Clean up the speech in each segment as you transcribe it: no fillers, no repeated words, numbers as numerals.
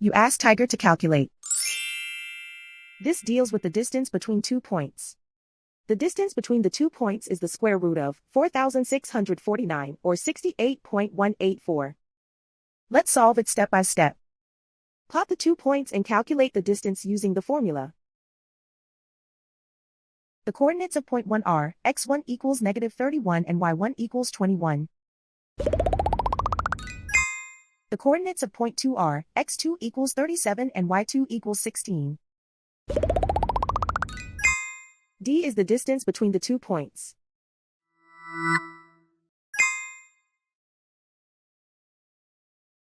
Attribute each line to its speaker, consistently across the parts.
Speaker 1: You ask Tiger to calculate. This deals with the distance between 2 points. The distance between the 2 points is the square root of 4,649 or 68.184. Let's solve it step by step. Plot the 2 points and calculate the distance using the formula. The coordinates of point 1 are x1 equals -31 and y1 equals 21. The coordinates of point 2 are x2 equals 37 and y2 equals 16. D is the distance between the 2 points.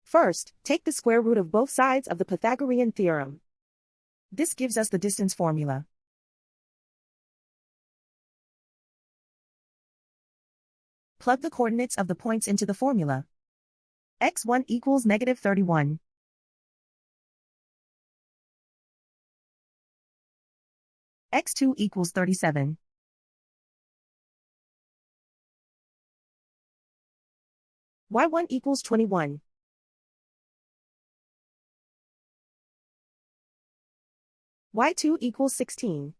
Speaker 1: First, take the square root of both sides of the Pythagorean theorem. This gives us the distance formula. Plug the coordinates of the points into the formula. x1 equals -31. x2 equals 37. y1 equals 21. y2 equals 16.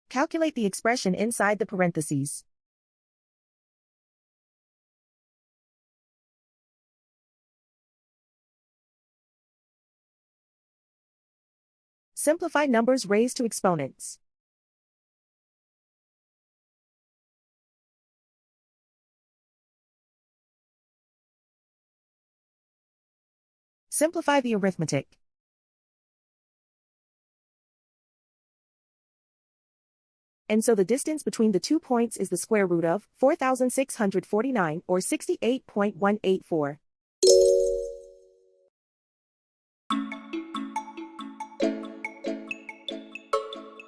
Speaker 1: Calculate the expression inside the parentheses. Simplify numbers raised to exponents. Simplify the arithmetic. And so the distance between the 2 points is the square root of 4,649 or 68.184.